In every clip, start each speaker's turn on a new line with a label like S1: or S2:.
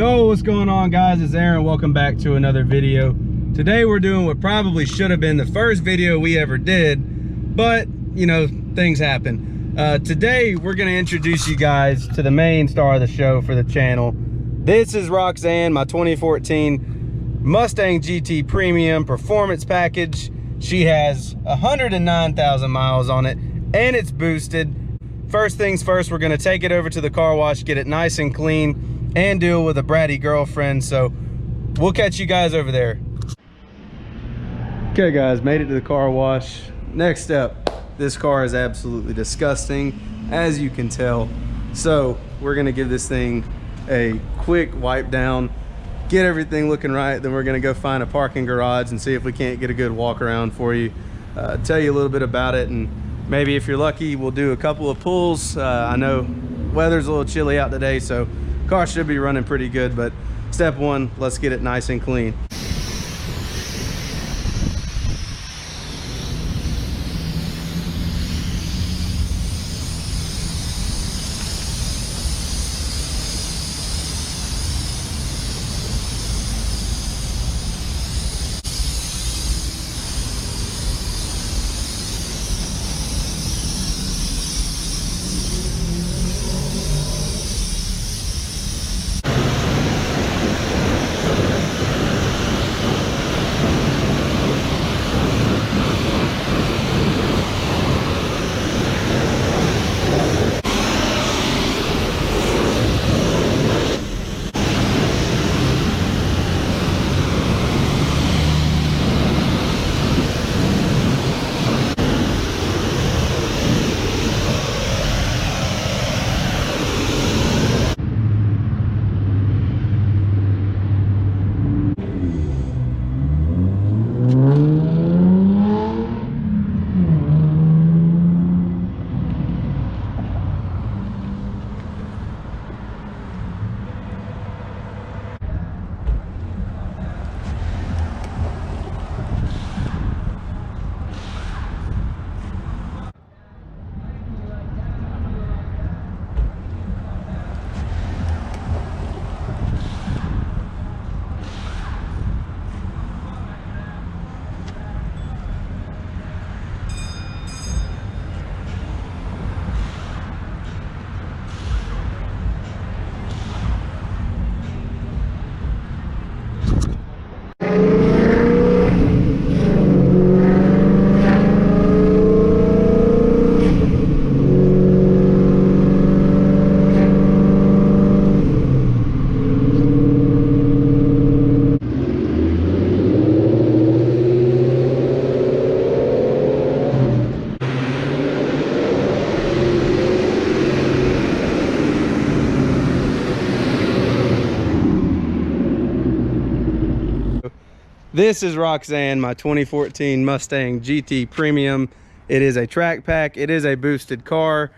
S1: Yo, what's going on, guys? It's Aaron. Welcome back to another video. Today we're doing what probably should have been the first video we ever did, but you know, things happen. Today we're going to introduce you guys to the main star of the show for the channel. This is ROXANNE, my 2014 Mustang GT Premium Performance Package. She has 109,000 miles on it and it's boosted. First things first, we're going to take it over to the car wash, get it nice and clean, and deal with a bratty girlfriend. So we'll catch you guys over there. Okay guys, made it to the car wash. Next step, this car is absolutely disgusting, as you can tell. So we're gonna give this thing a quick wipe down, get everything looking right, then we're gonna go find a parking garage and see if we can't get a good walk around for you, tell you a little bit about it, and maybe if you're lucky we'll do a couple of pulls. I know weather's a little chilly out today, so car should be running pretty good, but step one, let's get it nice and clean. This is ROXANNE, my 2014 Mustang GT Premium. It is a track pack, it is a boosted car,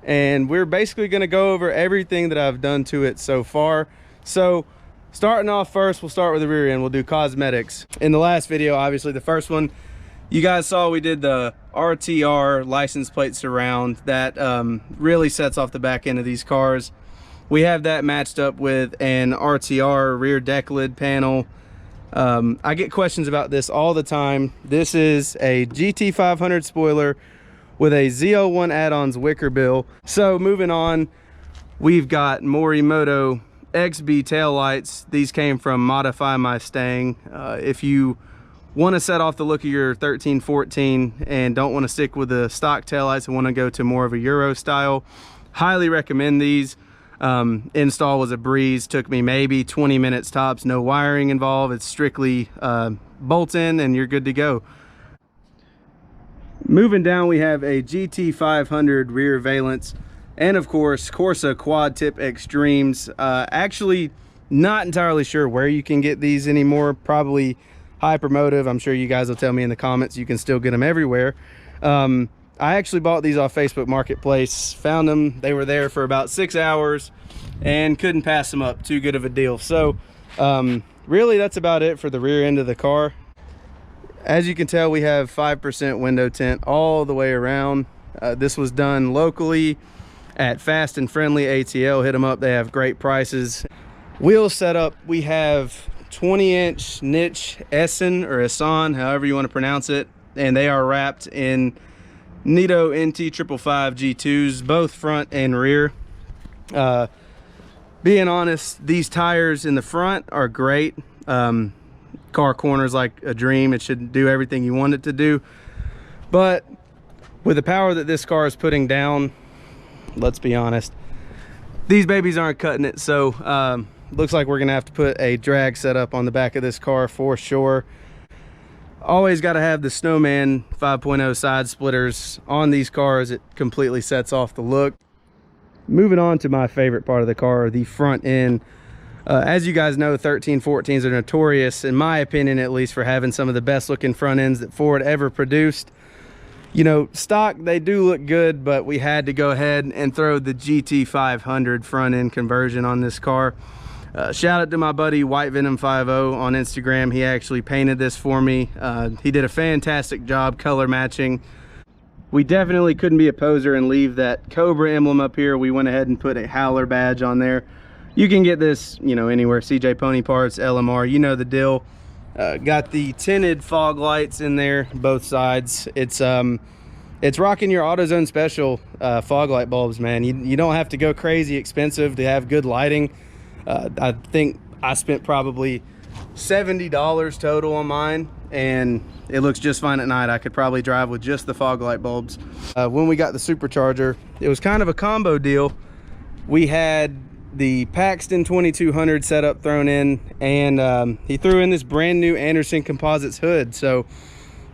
S1: and we're basically going to go over everything that I've done to it so far. So starting off first, we'll start with the rear end. We'll do cosmetics. In the last video, obviously the first one, you guys saw we did the RTR license plate surround. That really sets off the back end of these cars. We have that matched up with an RTR rear deck lid panel. I get questions about this all the time. This is a GT500 spoiler with a Z01 add-ons wicker bill. So moving on, we've got Morimoto XB taillights. These came from Modify My Stang. If you want to set off the look of your 1314 and don't want to stick with the stock taillights and want to go to more of a Euro style, highly recommend these. Install was a breeze, took me maybe 20 minutes tops, no wiring involved. It's strictly bolt in and you're good to go. Moving down, we have a GT500 rear valence and of course Corsa quad tip extremes. Actually not entirely sure where you can get these anymore, probably Hypermotive. I'm sure you guys will tell me in the comments you can still get them everywhere. I actually bought these off Facebook Marketplace, found them, they were there for about 6 hours and couldn't pass them up. Too good of a deal. So really that's about it for the rear end of the car. As you can tell, we have 5% window tint all the way around. This was done locally at Fast and Friendly ATL. Hit them up, they have great prices. Wheel setup, we have 20-inch niche Essen or Essen, however you want to pronounce it, and they are wrapped in Nito NT 555 G2s, both front and rear. Being honest, these tires in the front are great. Car corners like a dream. It should do everything you want it to do, but with the power that this car is putting down, let's be honest, these babies aren't cutting it. So looks like we're gonna have to put a drag setup on the back of this car for sure. Always got to have the Snowman 5.0 side splitters on these cars. It completely sets off the look. Moving on to my favorite part of the car, the front end. As you guys know, 1314s are notorious, in my opinion at least, for having some of the best looking front ends that Ford ever produced. You know, stock, they do look good, but we had to go ahead and throw the GT500 front end conversion on this car. Shout out to my buddy White Venom 50 on Instagram. He actually painted this for me. He did a fantastic job color matching. We definitely couldn't be a poser and leave that Cobra emblem up here. We went ahead and put a Howler badge on there. You can get this, you know, anywhere. CJ Pony Parts, LMR, you know the deal. Got the tinted fog lights in there, both sides. It's rocking your AutoZone special fog light bulbs, man. You don't have to go crazy expensive to have good lighting. I think I spent probably $70 total on mine, and it looks just fine at night. I could probably drive with just the fog light bulbs. When we got the supercharger, it was kind of a combo deal. We had the Paxton 2200 setup thrown in, and he threw in this brand new Anderson Composites hood. So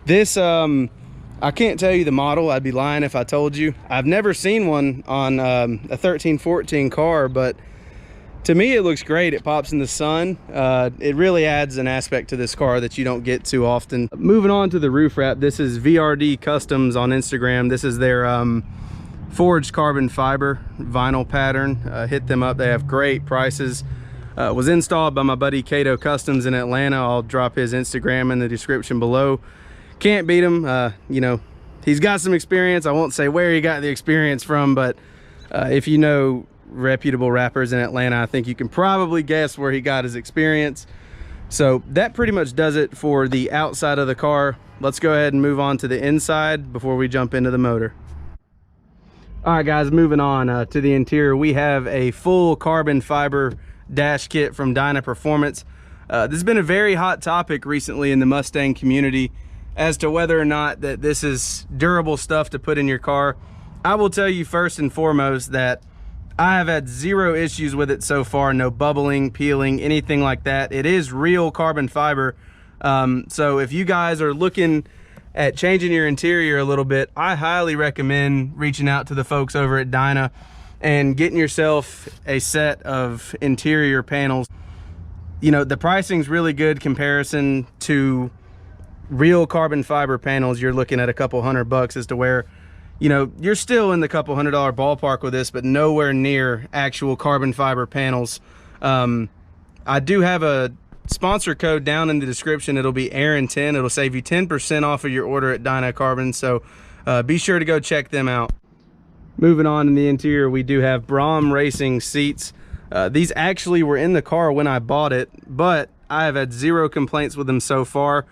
S1: this, I can't tell you the model. I'd be lying if I told you. I've never seen one on a 1314 car, but to me it looks great. It pops in the sun. It really adds an aspect to this car that you don't get too often. Moving on to the roof wrap, this is VRD Customs on Instagram. This is their forged carbon fiber vinyl pattern. Hit them up, they have great prices. Was installed by my buddy Cato Customs in Atlanta. I'll drop his Instagram in the description below. Can't beat him. You know, he's got some experience. I won't say where he got the experience from, but if you know reputable rappers in Atlanta, I think you can probably guess where he got his experience. So that pretty much does it for the outside of the car. Let's go ahead and move on to the inside before we jump into the motor. All right guys, moving on to the interior. We have a full carbon fiber dash kit from Dyna Performance. This has been a very hot topic recently in the Mustang community as to whether or not that this is durable stuff to put in your car. I will tell you first and foremost that I have had zero issues with it so far. No bubbling, peeling, anything like that. It is real carbon fiber. So if you guys are looking at changing your interior a little bit, I highly recommend reaching out to the folks over at Dyna and getting yourself a set of interior panels. You know, the pricing's really good comparison to real carbon fiber panels. You're looking at a couple $100 as to where, you know, you're still in the couple $100 ballpark with this, but nowhere near actual carbon fiber panels. I do have a sponsor code down in the description. It'll be Aaron10. It'll save you 10% off of your order at Dyna Carbon. So be sure to go check them out. Moving on in the interior, we do have Brom Racing seats. These actually were in the car when I bought it, but I have had zero complaints with them so far.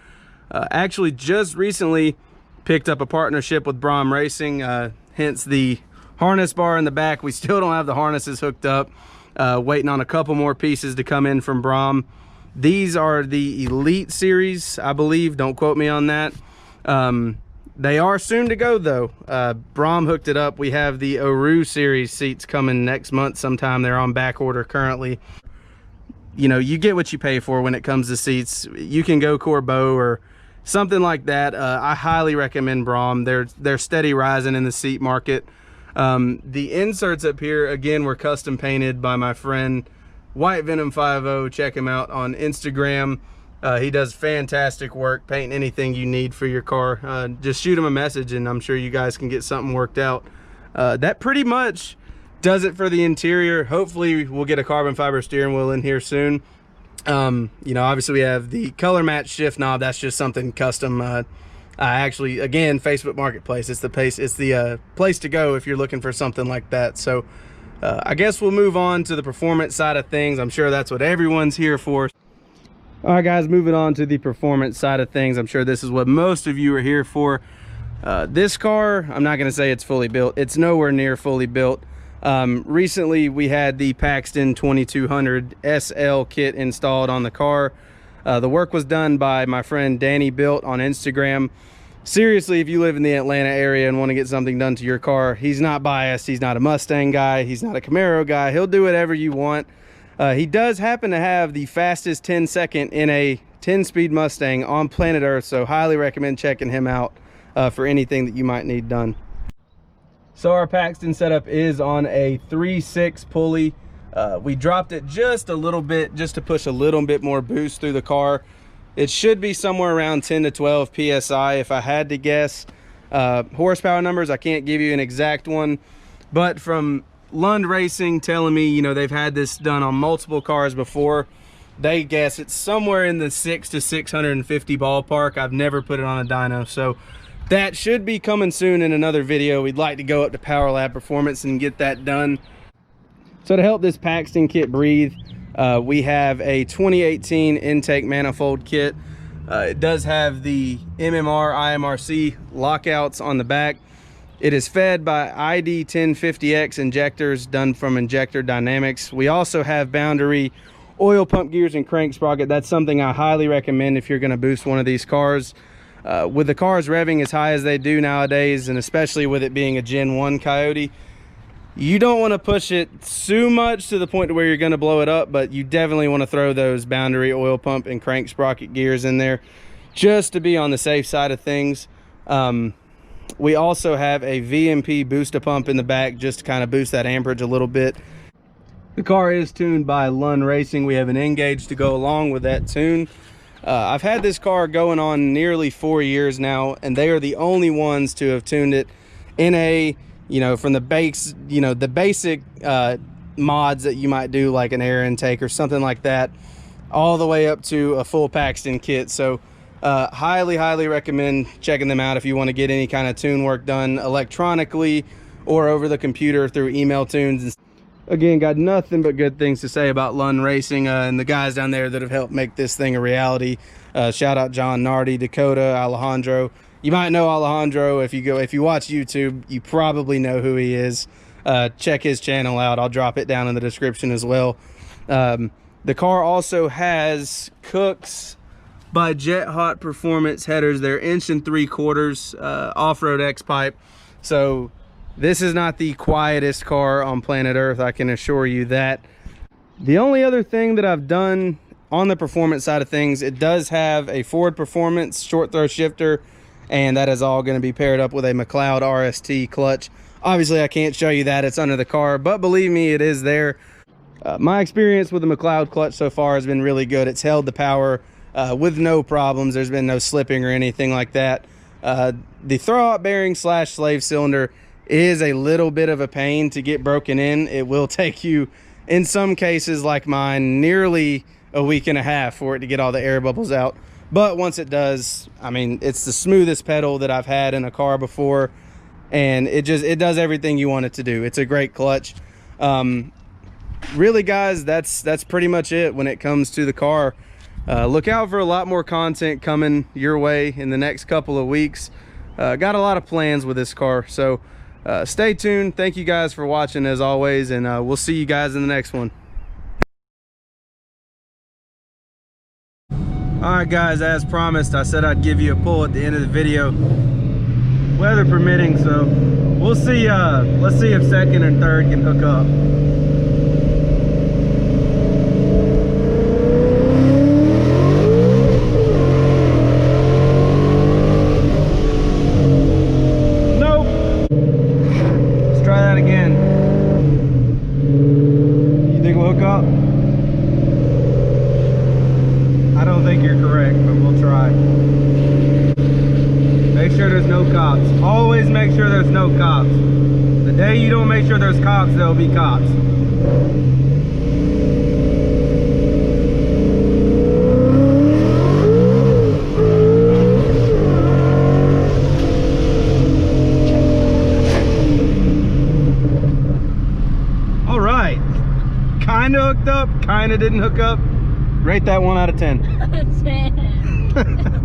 S1: Actually just recently picked up a partnership with Brom Racing, hence the harness bar in the back. We still don't have the harnesses hooked up. Waiting on a couple more pieces to come in from Brom. These are the Elite Series, I believe. Don't quote me on that. They are soon to go though. Brom hooked it up. We have the Oru Series seats coming next month sometime. They're on back order currently. You know, you get what you pay for when it comes to seats. You can go Corbeau or something like that. I highly recommend Brom. They're steady rising in the seat market. The inserts up here again were custom painted by my friend White Venom 50. Check him out on Instagram. He does fantastic work painting anything you need for your car. Just shoot him a message and I'm sure you guys can get something worked out. That pretty much does it for the interior. Hopefully we'll get a carbon fiber steering wheel in here soon. You know, obviously we have the color match shift knob. That's just something custom. I actually, again, Facebook Marketplace, it's the place to go if you're looking for something like that. So I guess we'll move on to the performance side of things. I'm sure that's what everyone's here for. All right, guys, moving on to the performance side of things. I'm sure this is what most of you are here for. This car, I'm not going to say it's fully built. It's nowhere near fully built. Recently, we had the Paxton 2200 SL kit installed on the car. The work was done by my friend Danny Built on Instagram. Seriously, if you live in the Atlanta area and want to get something done to your car, he's not biased. He's not a Mustang guy. He's not a Camaro guy. He'll do whatever you want. He does happen to have the fastest 10-second in a 10-speed Mustang on planet Earth, so highly recommend checking him out for anything that you might need done. So our Paxton setup is on a 3.6 pulley. We dropped it just a little bit just to push a little bit more boost through the car. It should be somewhere around 10 to 12 psi if I had to guess. Horsepower numbers, I can't give you an exact one, but from Lund Racing telling me, you know, they've had this done on multiple cars before, they guess it's somewhere in the 6 to 650 ballpark. I've never put it on a dyno, so that should be coming soon in another video. We'd like to go up to Power Lab Performance and get that done. So to help this Paxton kit breathe, we have a 2018 intake manifold kit. It does have the MMR IMRC lockouts on the back. It is fed by ID 1050X injectors done from Injector Dynamics. We also have boundary oil pump gears and crank sprocket. That's something I highly recommend if you're going to boost one of these cars. With the cars revving as high as they do nowadays, and especially with it being a Gen 1 Coyote, you don't want to push it too much to the point to where you're going to blow it up, but you definitely want to throw those boundary oil pump and crank sprocket gears in there just to be on the safe side of things. We also have a VMP booster pump in the back just to kind of boost that amperage a little bit. The car is tuned by Lund Racing. We have an N-gauge to go along with that tune. I've had this car going on nearly 4 years now, and they are the only ones to have tuned it in a, you know, from the base, you know, the basic mods that you might do, like an air intake or something like that, all the way up to a full Paxton kit. So highly recommend checking them out if you want to get any kind of tune work done electronically or over the computer through email tunes. Again, got nothing but good things to say about Lund Racing and the guys down there that have helped make this thing a reality. Shout out John Nardi, Dakota, Alejandro. You might know Alejandro if you watch YouTube. You probably know who he is. Check his channel out. I'll drop it down in the description as well. The car also has Cooks by Jet Hot Performance headers. They're 1 3/4 off-road X-pipe. So this is not the quietest car on planet Earth, I can assure you that. The only other thing that I've done on the performance side of things, it does have a Ford Performance short throw shifter, and that is all going to be paired up with a McLeod RST clutch. Obviously, I can't show you that, it's under the car, but believe me, it is there. My experience with the McLeod clutch so far has been really good. It's held the power with no problems. There's been no slipping or anything like that. The throwout bearing / slave cylinder is a little bit of a pain to get broken in. It will take you, in some cases like mine, nearly a week and a half for it to get all the air bubbles out. But once it does, I mean, it's the smoothest pedal that I've had in a car before, and it does everything you want it to do. It's a great clutch. Really, guys, that's pretty much it when it comes to the car. Look out for a lot more content coming your way in the next couple of weeks. Got a lot of plans with this car, so stay tuned. Thank you guys for watching as always, and we'll see you guys in the next one. All right, guys, as promised, I said I'd give you a pull at the end of the video, weather permitting, so we'll see. Let's see if second and third can hook up. I don't think you're correct, but we'll try. Make sure there's no cops. Always make sure there's no cops. The day you don't make sure there's cops, there'll be cops. All Kind of hooked up, kind of didn't hook up. Rate that 1 out of 10.
S2: 10.